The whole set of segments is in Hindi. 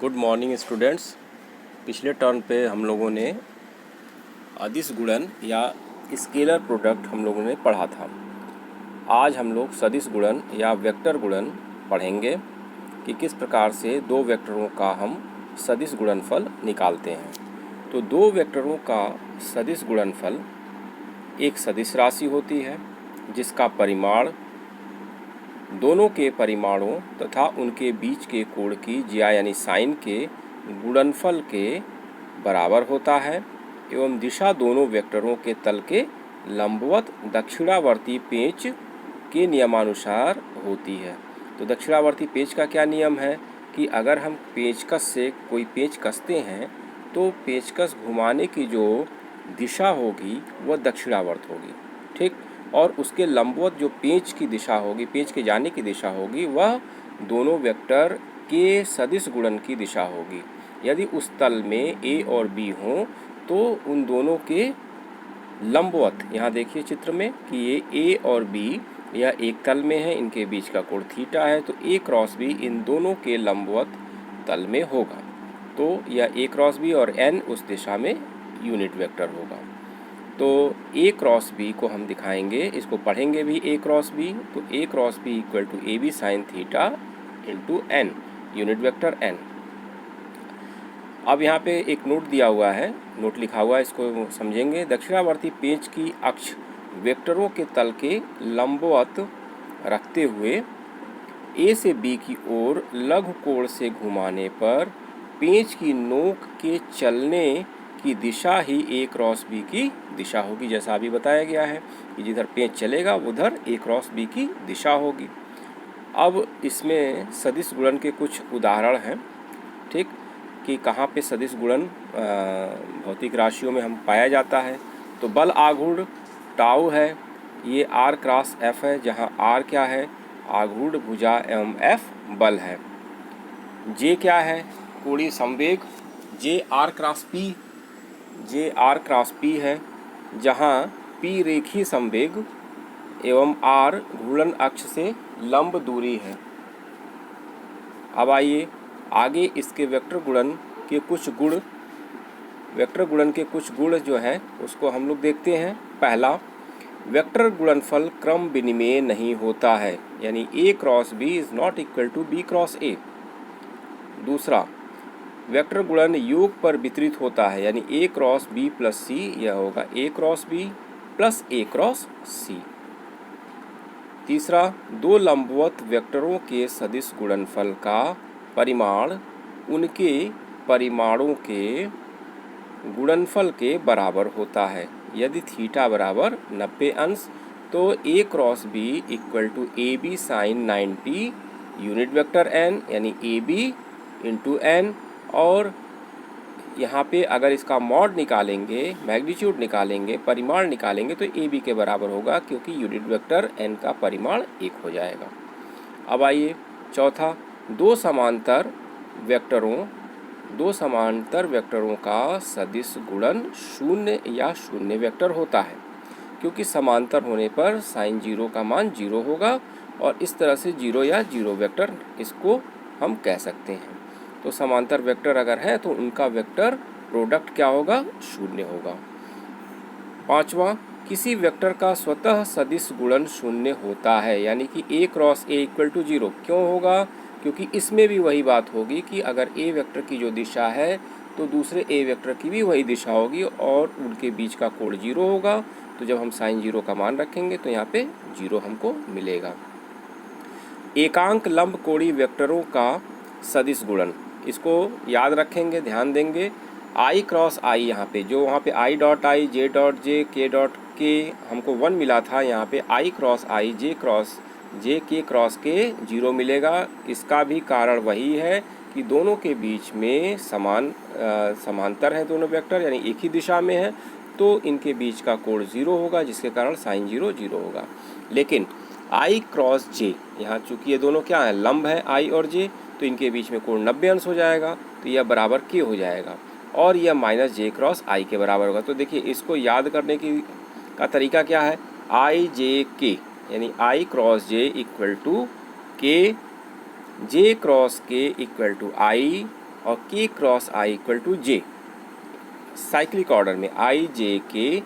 Good morning students. पिछले टर्म पे हम लोगों ने अदिश गुणन या स्केलर प्रोडक्ट हम लोगों ने पढ़ा था। आज हम लोग सदिश गुणन या वेक्टर गुणन पढ़ेंगे कि किस प्रकार से दो वेक्टरों का हम सदिश गुणनफल निकालते हैं। तो दो वेक्टरों का सदिश गुणनफल एक सदिश राशि होती है जिसका परिमाण दोनों के परिमाणों तथा उनके बीच के कोण की ज्या यानी साइन के गुणनफल के बराबर होता है एवं दिशा दोनों वेक्टरों के तल के लंबवत दक्षिणावर्ती पेंच के नियमानुसार होती है। तो दक्षिणावर्ती पेंच का क्या नियम है कि अगर हम पेंचकस से कोई पेंच कसते हैं तो पेंचकस घुमाने की जो दिशा होगी वह दक्षिणावर्त होगी, ठीक। और उसके लंबवत जो पेंच की दिशा होगी, पेंच के जाने की दिशा होगी, वह दोनों वेक्टर के सदिश गुणन की दिशा होगी। यदि उस तल में ए और बी हों तो उन दोनों के लंबवत, यहाँ देखिए चित्र में कि ये ए और बी यह एक तल में है, इनके बीच का कोण थीटा है, तो ए क्रॉस बी इन दोनों के लंबवत तल में होगा। तो यह ए क्रॉस बी और एन उस दिशा में यूनिट वेक्टर होगा। तो ए क्रॉस बी को हम दिखाएंगे, इसको पढ़ेंगे भी ए क्रॉस बी। तो a cross b equal to a b sine theta into n, unit vector n. अब यहाँ पे एक नोट दिया हुआ है, नोट लिखा हुआ है, इसको समझेंगे। दक्षिणावर्ती पेंच की अक्ष वेक्टरों के तल के लंबवत रखते हुए ए से बी की ओर लघु कोण से घुमाने पर पेंच की नोक के चलने की दिशा ही ए क्रॉस बी की दिशा होगी। जैसा अभी बताया गया है कि जिधर पेंच चलेगा उधर ए क्रॉस बी की दिशा होगी। अब इसमें सदिश गुणन के कुछ उदाहरण हैं, ठीक, कि कहाँ पे सदिश गुणन भौतिक राशियों में हम पाया जाता है। तो बल आघूर्ण टाउ है, ये आर क्रॉस एफ है, जहाँ आर क्या है, आघूर्ण भुजा एवं एफ बल है। जे क्या है, कोणीय संवेग, जे आर क्रॉस पी है, जहाँ पी रेखीय संवेग एवं आर घूर्णन अक्ष से लंब दूरी है। अब आइए आगे इसके वेक्टर गुणन के कुछ गुण, वेक्टर गुणन के कुछ गुण जो है उसको हम लोग देखते हैं। पहला, वेक्टर गुणनफल क्रम विनिमेय नहीं होता है, यानी a cross b is not equal to b cross a. दूसरा, वेक्टर गुणन योग पर वितरित होता है, यानी a cross b plus c, यह होगा a cross b plus a cross c. तीसरा, दो लंबवत वेक्टरों के सदिश गुणनफल का परिमाण उनके परिमाणों के गुणनफल के बराबर होता है। यदि थीटा बराबर 90 अंश तो a cross b equal to a b sine 90 unit vector n, यानी ए बी इंटू एन। और यहाँ पे अगर इसका मॉड निकालेंगे, मैग्नीट्यूड निकालेंगे, परिमाण निकालेंगे तो ए बी के बराबर होगा, क्योंकि यूनिट वेक्टर एन का परिमाण 1 हो जाएगा। अब आइए चौथा, दो समांतर वेक्टरों का सदिश गुणन शून्य या शून्य वेक्टर होता है, क्योंकि समांतर होने पर साइन जीरो का मान 0 होगा और इस तरह से 0 या 0 वेक्टर इसको हम कह सकते हैं। तो समांतर वेक्टर अगर है तो उनका वेक्टर प्रोडक्ट क्या होगा, शून्य होगा। पांचवा, किसी वेक्टर का स्वतः सदिश गुणन शून्य होता है, यानी कि ए क्रॉस ए इक्वल टू 0। क्यों होगा, क्योंकि इसमें भी वही बात होगी कि अगर ए वेक्टर की जो दिशा है तो दूसरे ए वेक्टर की भी वही दिशा होगी और उनके बीच का कोण 0 होगा। तो जब हम साइन 0 का मान रखेंगे तो यहाँ पे 0 हमको मिलेगा। एकांक लंब कोणीय वेक्टरों का सदिश गुणन, इसको याद रखेंगे, ध्यान देंगे। आई क्रॉस आई, यहाँ पे जो वहाँ पे I dot I, J dot J, के डॉट के हमको 1 मिला था, यहाँ पे आई cross i, j k cross के 0 मिलेगा। इसका भी कारण वही है कि दोनों के बीच में समांतर है दोनों वेक्टर, यानी एक ही दिशा में है, तो इनके बीच का कोण 0 होगा, जिसके कारण साइन 0 0 होगा। लेकिन आई क्रॉस जे, यहाँ चूंकि ये दोनों क्या है, लंब है आई और जे, तो इनके बीच में कोण 90 अंश हो जाएगा, तो यह बराबर के हो जाएगा और यह माइनस जे क्रॉस आई के बराबर होगा। तो देखिए इसको याद करने का तरीका क्या है, आई जे के, यानी i cross j equal to k, j cross k equal to i, और k cross i equal to j, cyclic order में आई जे के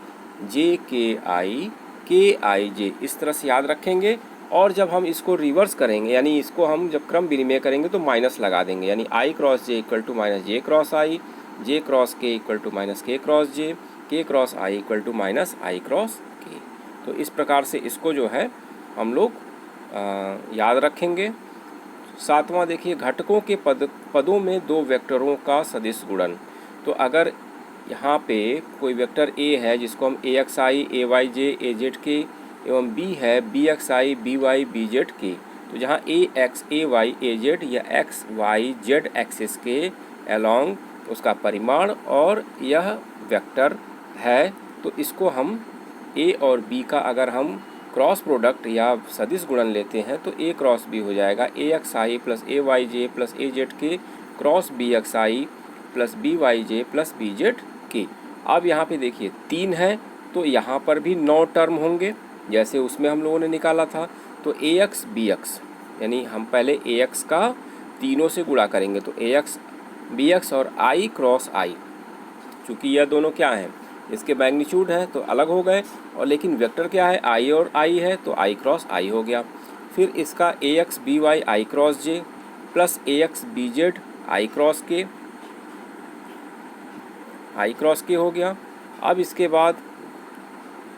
आई के आई जे, इस तरह से याद रखेंगे। और जब हम इसको रिवर्स करेंगे, यानी इसको हम जब क्रम विनिमय करेंगे तो माइनस लगा देंगे, यानी i cross j equal to minus j cross i, j cross k equal to minus k cross j, k cross i equal to minus i cross k. तो इस प्रकार से इसको जो है हम लोग याद रखेंगे। सातवां देखिए, घटकों के पदों में दो वेक्टरों का सदिश गुणन। तो अगर यहाँ पे कोई वेक्टर ए है जिसको हम ए x I a Y J A Z के, एवं बी है बी एक्स आई बी वाई बी जेड के, तो जहाँ ए X A Y A Z या एक्स वाई जेड एक्सिस के अलॉन्ग उसका परिमाण और यह वेक्टर है, तो इसको हम ए और बी का अगर हम क्रॉस प्रोडक्ट या सदिश गुणन लेते हैं तो ए क्रॉस बी हो जाएगा, ए एक्स आई प्लस ए वाई जे प्लस ए जेड के क्रॉस बी एक्स आई प्लस बी वाई जे प्लस बी जेड के। अब यहाँ पे देखिए 3 है तो यहाँ पर भी 9 टर्म होंगे जैसे उसमें हम लोगों ने निकाला था। तो ए एक्स बी एक्स, यानी हम पहले ए एक्स का तीनों से गुणा करेंगे, तो ए एक्स बी एक्स और आई क्रॉस आई, चूँकि यह दोनों क्या हैं, इसके मैग्नीट्यूड हैं तो अलग हो गए, और लेकिन वेक्टर क्या है, आई और आई है तो आई क्रॉस आई हो गया। फिर इसका a x B y i cross j plus a x b z i cross k हो गया। अब इसके बाद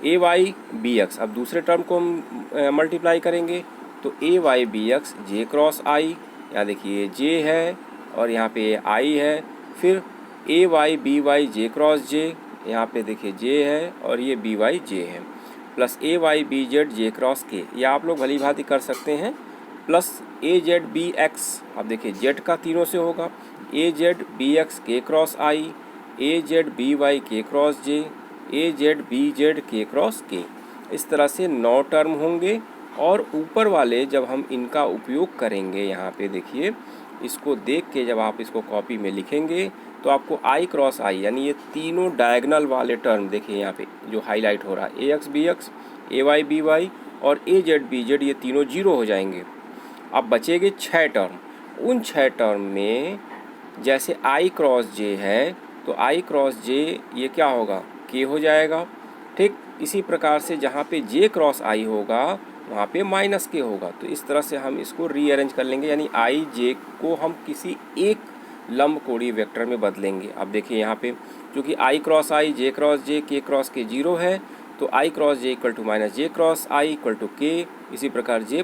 ए वाई बी एक्स, अब दूसरे टर्म को हम मल्टीप्लाई करेंगे तो ए वाई बी एक्स जे क्रॉस आई, यहाँ देखिए जे है और यहाँ पे आई है। फिर ए वाई बी वाई जे क्रॉस जे, यहाँ पे देखिए जे है और ये बी वाई जे है, प्लस ए y B Z J cross के, या आप लोग भली भांति कर सकते हैं, प्लस ए जेड बी एक्स, अब देखिए जेड का तीनों से होगा, ए जेड बी एक्स के क्रॉस आई, ए जेड बी वाई के क्रॉस जे, ए जेड बी जेड के क्रॉस के। इस तरह से 9 टर्म होंगे। और ऊपर वाले जब हम इनका उपयोग करेंगे, यहाँ पे देखिए इसको देख के जब आप इसको कॉपी में लिखेंगे तो आपको आई क्रॉस आई, यानी ये तीनों डायगनल वाले टर्म देखिए यहाँ पे जो हाईलाइट हो रहा है, ए x B x A y B Y और ए जेड बी जेड, ये तीनों 0 हो जाएंगे। अब बचेंगे 6 टर्म। उन 6 टर्म में जैसे आई क्रॉस जे है तो आई क्रॉस जे ये क्या होगा, के हो जाएगा। ठीक इसी प्रकार से जहाँ पे जे क्रॉस आई होगा वहाँ पे माइनस के होगा। तो इस तरह से हम इसको रीअरेंज कर लेंगे, यानी आई जे को हम किसी एक लंबकोणीय वेक्टर में बदलेंगे। अब देखिए यहाँ पे क्योंकि आई cross i j cross j k cross के 0 है, तो i cross j equal to minus j cross i equal to k. इसी प्रकार j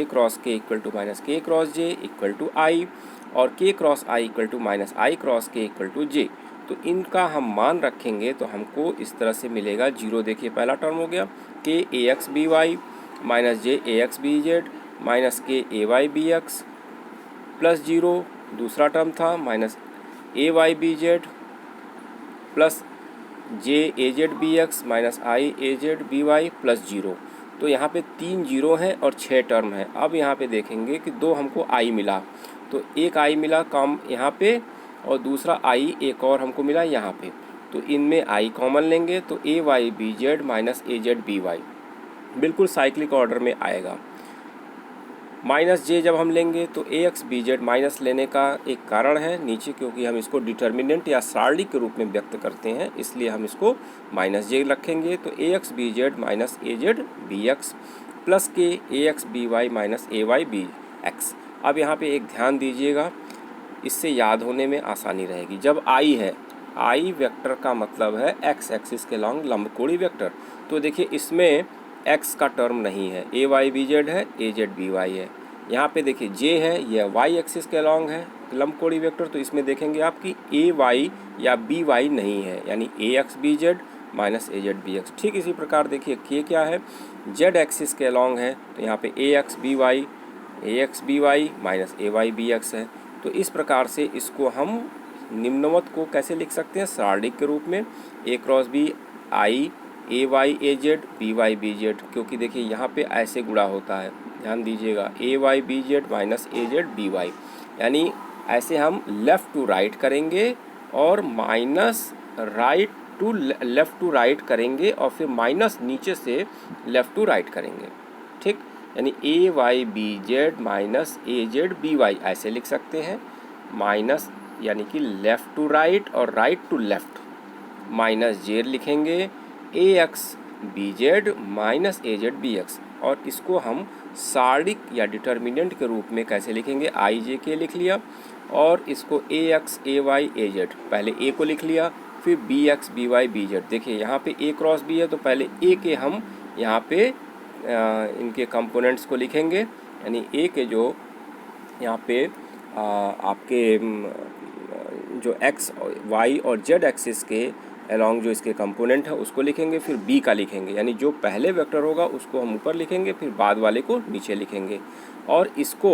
cross k equal to minus k cross j equal to i, और k cross i equal to minus i cross k equal to j. तो इनका हम मान रखेंगे तो हमको इस तरह से मिलेगा 0। देखिए पहला टर्म हो गया के ए एक्स बी वाई माइनस जे ए एक्स बी जेड माइनस के ए वाई बी एक्स प्लस 0। दूसरा टर्म था माइनस ए वाई बी जेड प्लस जे ए जेड बी एक्स माइनस आई ए जेड बी वाई प्लस 0। तो यहाँ पे 3 0 हैं और 6 टर्म है। अब यहाँ पे देखेंगे कि 2 हमको आई मिला, तो एक आई मिला कम यहाँ पे, और दूसरा आई एक और हमको मिला यहाँ पे। तो इनमें आई कॉमन लेंगे तो ए y B z minus a z b Y बिल्कुल साइक्लिक ऑर्डर में आएगा। माइनस जे जब हम लेंगे तो ए एक्स बी जेड माइनस लेने का एक कारण है नीचे, क्योंकि हम इसको डिटर्मिनेंट या सारणी के रूप में व्यक्त करते हैं, इसलिए हम इसको माइनस जे रखेंगे। तो ए x b z minus a z b x plus के ए एक्स बी वाई माइनस ए वाई बी एक्स। अब यहाँ पे एक ध्यान दीजिएगा, इससे याद होने में आसानी रहेगी। जब आई है, आई वेक्टर का मतलब है एक्स एक्सिस के लॉन्ग लंबकोणीय वेक्टर। तो देखिए इसमें एक्स का टर्म नहीं है, ए वाई बी जेड है, ए जेड बी वाई है। यहाँ पे देखिए जे है, यह वाई एक्सिस के लॉन्ग है लंबकोणीय वेक्टर, तो इसमें देखेंगे आपकी ए वाई या बी वाई नहीं है, यानी ए x b z minus a z b x. ठीक इसी प्रकार देखिए के क्या है, जेड एक्सिस के लॉन्ग है, तो यहाँ पे ए एक्स बी वाई माइनस ए वाई बी एक्स है। तो इस प्रकार से इसको हम निम्नवत को कैसे लिख सकते हैं, सारणिक के रूप में, a cross b i a Y A z b Y B z, क्योंकि देखिए यहाँ पे ऐसे गुणा होता है, ध्यान दीजिएगा, a y B z minus a z b y, यानी ऐसे हम लेफ़्ट टू राइट करेंगे और minus right to left to right करेंगे और फिर माइनस नीचे से लेफ़्ट टू राइट करेंगे। ठीक, यानी a y B z minus a z b y ऐसे लिख सकते हैं, माइनस यानी कि लेफ़्ट टू राइट और right to left, minus z लिखेंगे a x b z minus a z b x. और इसको हम सारणिक या डिटर्मिनेंट के रूप में कैसे लिखेंगे, आई जे के लिख लिया और इसको A X A Y A Z, पहले ए को लिख लिया, फिर B X B Y B Z. देखिए यहाँ पे ए क्रॉस बी है तो पहले ए के हम यहाँ पे इनके कंपोनेंट्स को लिखेंगे, यानी ए के जो यहाँ पे आपके जो एक्स वाई और जेड एक्सिस के अलॉन्ग जो इसके कंपोनेंट है उसको लिखेंगे, फिर बी का लिखेंगे, यानी जो पहले वेक्टर होगा उसको हम ऊपर लिखेंगे, फिर बाद वाले को नीचे लिखेंगे। और इसको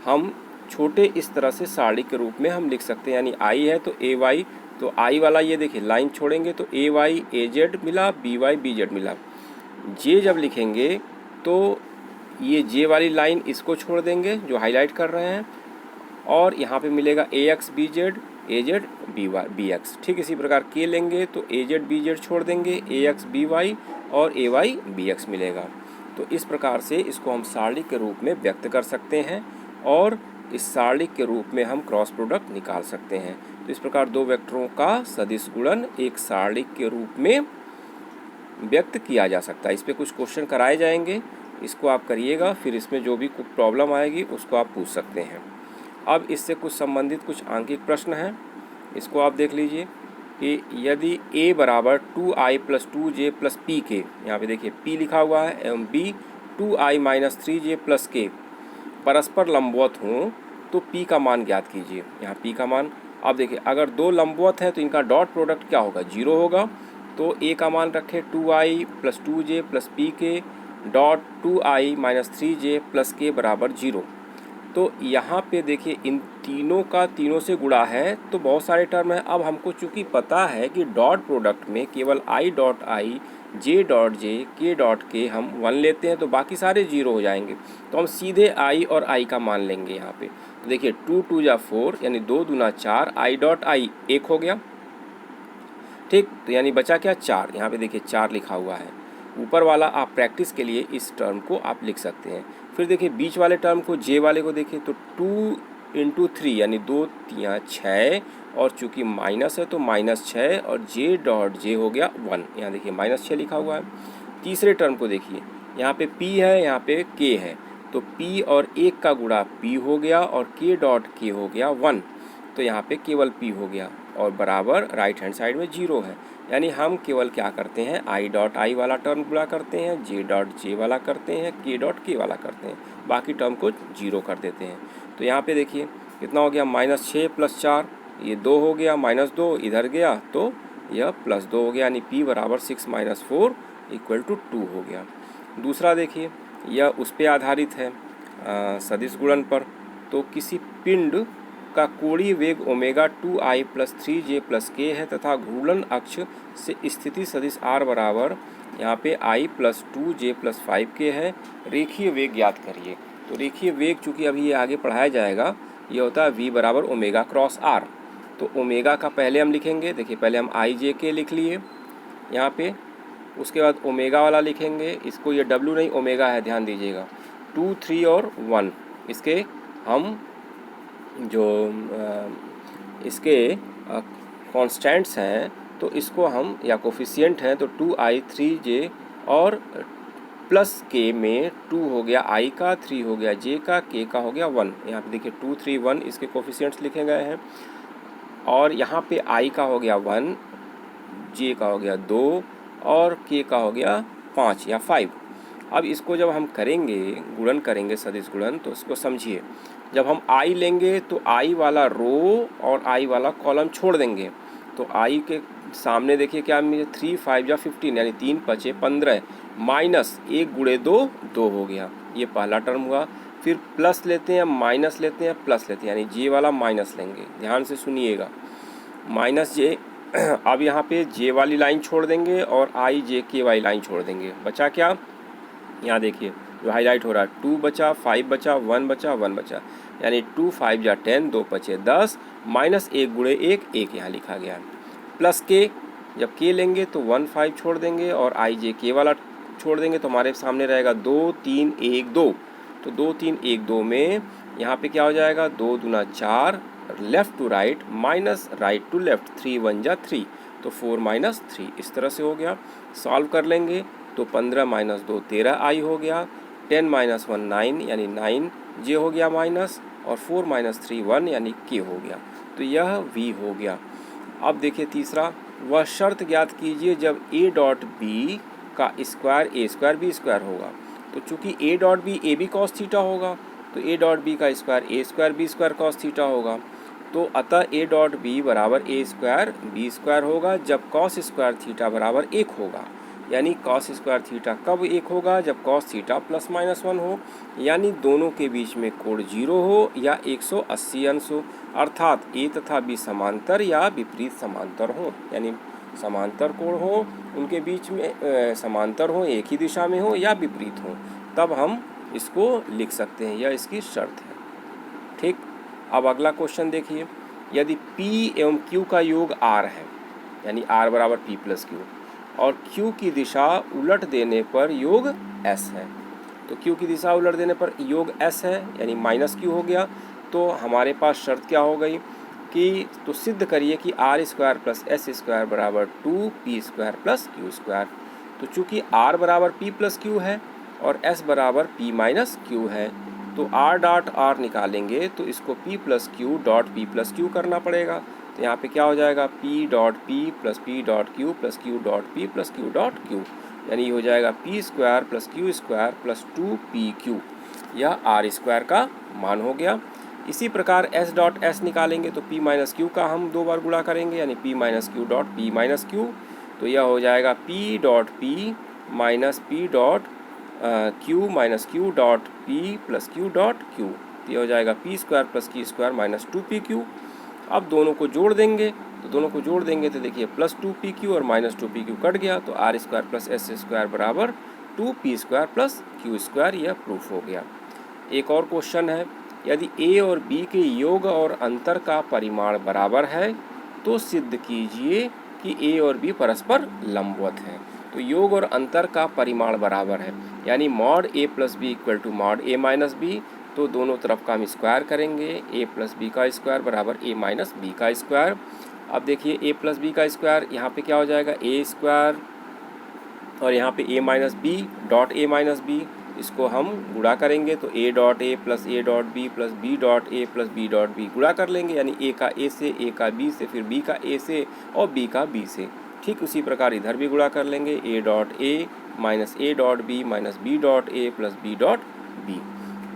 हम छोटे इस तरह से सारणी के रूप में हम लिख सकते हैं, यानी आई है तो ए वाई, तो आई वाला ये देखिए लाइन छोड़ेंगे तो ए वाई ए जेड मिला, बी वाई बी जेड मिला। जे जब लिखेंगे तो ये जे वाली लाइन इसको छोड़ देंगे जो हाईलाइट कर रहे हैं, और यहाँ पे मिलेगा a x b z a z b Y b x. ठीक इसी प्रकार के लेंगे तो ए जेड बी जेड छोड़ देंगे, ए एक्स बी वाई और ए वाई बी एक्स मिलेगा। तो इस प्रकार से इसको हम सारणी के रूप में व्यक्त कर सकते हैं और इस सारणी के रूप में हम क्रॉस प्रोडक्ट निकाल सकते हैं। तो इस प्रकार दो वेक्टरों का सदिश गुणन एक सारणी के रूप में व्यक्त किया जा सकता है। इस पर कुछ क्वेश्चन कराए जाएंगे, इसको आप करिएगा, फिर इसमें जो भी कुछ प्रॉब्लम आएगी उसको आप पूछ सकते हैं। अब इससे कुछ संबंधित कुछ आंकिक प्रश्न हैं, इसको आप देख लीजिए कि यदि a बराबर 2i plus 2j plus p के, यहाँ पे देखिए p लिखा हुआ है, एवं b 2i minus 3j plus के परस्पर लंबवत हों तो p का मान ज्ञात कीजिए। यहाँ p का मान आप देखिए, अगर दो लंबवत हैं तो इनका डॉट प्रोडक्ट क्या होगा, 0 होगा। तो a का मान रखें 2i plus 2j plus p k dot 2i minus 3j plus k बराबर 0। तो यहाँ पे देखिए इन तीनों का तीनों से गुणा है तो बहुत सारे टर्म है। अब हमको चूँकि पता है कि डॉट प्रोडक्ट में केवल I dot I, J dot J, के डॉट के हम 1 लेते हैं तो बाकी सारे 0 हो जाएंगे। तो हम सीधे आई और आई का मान लेंगे यहाँ पे। तो देखिए 2 2 जा 4 यानी 2 दूना 4, आई डॉट आई 1 हो गया, ठीक। तो यानी बचा क्या, 4। यहाँ पे देखिए 4 लिखा हुआ है। ऊपर वाला आप प्रैक्टिस के लिए इस टर्म को आप लिख सकते हैं। फिर देखिए बीच वाले टर्म को, जे वाले को देखिए तो 2 इंटू 3 यानी 2 3 6, और चूँकि माइनस है तो माइनस 6 और जे डॉट जे हो गया 1। यहाँ देखिए माइनस 6 लिखा हुआ है। तीसरे टर्म को देखिए, यहाँ पे p है, यहाँ पे k है, तो p और 1 का गुणा p हो गया और k डॉट k हो गया 1। तो यहाँ पे केवल p हो गया और बराबर राइट हैंड साइड में 0 है। यानी हम केवल क्या करते हैं, आई डॉट आई वाला टर्म गुणा करते हैं, जे डॉट जे वाला करते हैं, के डॉट के वाला करते हैं, बाकी टर्म को 0 कर देते हैं। तो यहाँ पे देखिए कितना हो गया, -6 प्लस 4 ये 2 हो गया, -2 इधर गया तो यह +2 हो गया, यानी p बराबर 6 - 4 = 2 हो गया। दूसरा देखिए यह उस पर आधारित है सदिश गुणन पर। तो किसी पिंड का कोणीय वेग omega 2i plus 3j plus k है तथा घूर्णन अक्ष से स्थिति सदिश r बराबर यहाँ पे i plus 2j plus 5k है। रेखीय वेग ज्ञात करिए। तो रेखीय वेग चूँकि अभी ये आगे पढ़ाया जाएगा, ये होता है v बराबर ओमेगा क्रॉस r। तो ओमेगा का पहले हम लिखेंगे, देखिए पहले हम आई जे के लिख लिए यहाँ पे, उसके बाद ओमेगा वाला लिखेंगे, इसको ये w नहीं ओमेगा है, ध्यान दीजिएगा। 2 3 और 1 इसके हम जो इसके कांस्टेंट्स हैं तो इसको हम या कोफिशिएंट हैं तो 2i 3j और प्लस k में 2 हो गया i का, 3 हो गया j का, k का हो गया 1। यहाँ पे देखिए 2 3 1 इसके कोफिशिएंट्स लिखे गए हैं और यहाँ पे i का हो गया 1, j का हो गया 2 और k का हो गया 5 या 5। अब इसको जब हम करेंगे गुणन करेंगे सदिश गुणन, तो इसको समझिए। जब हम i लेंगे तो i वाला रो और i वाला कॉलम छोड़ देंगे। तो i के सामने देखिए क्या मिले, 3 5 या 15 यानी 3 5 15 माइनस 1 गुणे 2 2 हो गया, ये पहला टर्म हुआ। फिर प्लस लेते हैं, माइनस लेते हैं, प्लस लेते हैं, यानी जे वाला माइनस लेंगे। ध्यान से सुनिएगा, माइनस जे। अब यहाँ पे जे वाली लाइन छोड़ देंगे और आई जे के वाली लाइन छोड़ देंगे। बचा क्या, यहाँ देखिए जो हाईलाइट हो रहा है, 2 बचा, 5 बचा, 1 बचा, 1 बचा, यानी 2 5 या 10, 2 5 10, माइनस 1 गुणे 1 1 यहाँ लिखा गया है। प्लस के, जब के लेंगे तो 1 5 छोड़ देंगे और आई जे के वाला छोड़ देंगे तो हमारे सामने रहेगा 2 3 1 2। तो 2 3 1 2 में यहाँ पे क्या हो जाएगा, 2 दूना 4, left to right minus right to left, 3 1 जा 3, तो 4 माइनस 3 इस तरह से हो गया। सॉल्व कर लेंगे तो 15 माइनस 2 13 आई हो गया, 10 माइनस 1 9 यानी 9 जे हो गया माइनस, और 4 माइनस 3 1 यानी के हो गया, तो यह वी हो गया। अब देखिए तीसरा, वह शर्त ज्ञात कीजिए जब ए डॉट बी का square a square b square होगा। तो चूंकि a dot b a b cos theta होगा, तो ए डॉट बी का square a square b square cos theta होगा, तो अतः ए डॉट बी बराबर ए स्क्वायर बी स्क्वायर होगा जब कॉस स्क्वायर थीटा बराबर 1 होगा। यानी कॉस स्क्वायर थीटा कब 1 होगा? जब कॉस थीटा प्लस माइनस 1 हो, यानी दोनों के बीच में कोण 0 हो या 180 अंश हो, अर्थात ए तथा बी समांतर या विपरीत समांतर हो, यानी समांतर कोण हो, उनके बीच में समांतर हो, एक ही दिशा में हो या विपरीत हो, तब हम इसको लिख सकते हैं, यह इसकी शर्त है। ठीक, अब अगला क्वेश्चन देखिए, यदि P एवं Q का योग R है, यानी R बराबर P प्लस Q, और Q की दिशा उलट देने पर योग S है, तो Q की दिशा उलट देने पर योग S है यानी माइनस Q हो गया, तो हमारे पास शर्त क्या हो गई कि तो सिद्ध करिए कि R square plus S square बराबर 2P square plus Q square. तो चूँकि R बराबर P प्लस Q है और S बराबर P माइनस Q है, तो R डॉट R निकालेंगे तो इसको P plus Q dot P plus Q करना पड़ेगा। तो यहाँ पे क्या हो जाएगा, P dot P plus P dot Q plus Q dot P plus Q dot Q, यानी ये हो जाएगा P square plus Q square plus 2PQ, यह R स्क्वायर का मान हो गया। इसी प्रकार S डॉट S निकालेंगे तो P माइनस Q का हम 2 बार गुणा करेंगे, यानी P minus Q dot P minus Q, तो यह हो जाएगा P dot P minus P dot Q minus Q dot P plus Q dot Q, तो यह हो जाएगा P square plus Q square minus 2PQ। अब दोनों को जोड़ देंगे, तो देखिए प्लस 2PQ और माइनस 2PQ कट गया, तो R square plus S square बराबर 2P square plus Q square, यह प्रूफ हो गया। एक और क्वेश्चन है, यदि A और B के योग और अंतर का परिमाण बराबर है तो सिद्ध कीजिए कि A और B परस्पर लंबवत हैं। तो योग और अंतर का परिमाण बराबर है, यानी mod A plus B equal to mod A minus B, तो दोनों तरफ का हम स्क्वायर करेंगे, A प्लस बी का स्क्वायर बराबर A माइनस बी का स्क्वायर। अब देखिए A प्लस बी का स्क्वायर यहाँ पे क्या हो जाएगा, A स्क्वायर, और यहाँ पे A minus B dot A minus B, इसको हम गुणा करेंगे तो A dot A plus A dot B plus B dot A plus B dot B गुणा कर लेंगे, यानी A का A से, A का B से, फिर B का A से और B का B से। ठीक उसी प्रकार इधर भी गुणा कर लेंगे, A dot A minus A dot B minus B dot A plus B dot B।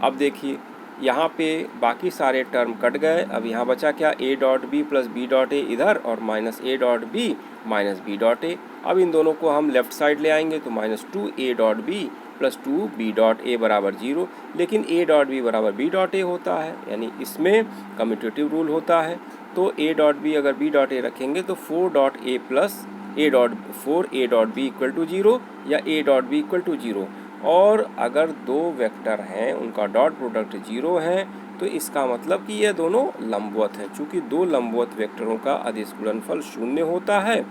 अब देखिए यहाँ पे बाकी सारे टर्म कट गए, अब यहाँ बचा क्या, A dot B plus B dot A इधर और minus A dot B minus B dot A। अब इन दोनों को हम लेफ्ट साइड ले आएंगे तो minus 2A dot B plus 2B dot A बराबर 0, लेकिन A डॉट B बराबर B डॉट A होता है, यानी इसमें कम्यूटेटिव रूल होता है। तो A डॉट B अगर B डॉट A रखेंगे तो 4 dot A plus A dot 4A dot B equal to 0 या A dot B equal to 0, और अगर दो वेक्टर हैं उनका डॉट प्रोडक्ट 0 है तो इसका मतलब कि ये दोनों लंबवत हैं। चूँकि दो लंबवत वेक्टरों का अदिश गुणनफल 0 होता है,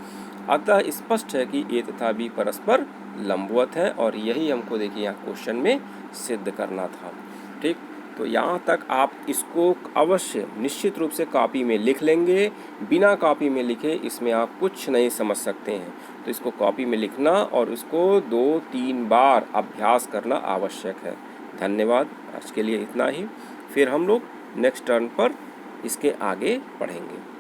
अतः स्पष्ट है कि A तथा B परस्पर लंबवत है, और यही हमको देखिए यहाँ क्वेश्चन में सिद्ध करना था। ठीक, तो यहाँ तक आप इसको अवश्य निश्चित रूप से कॉपी में लिख लेंगे, बिना कॉपी में लिखे इसमें आप कुछ नहीं समझ सकते हैं। तो इसको कॉपी में लिखना और उसको 2-3 बार अभ्यास करना आवश्यक है। धन्यवाद, आज के लिए इतना ही, फिर हम लोग नेक्स्ट टर्न पर इसके आगे पढ़ेंगे।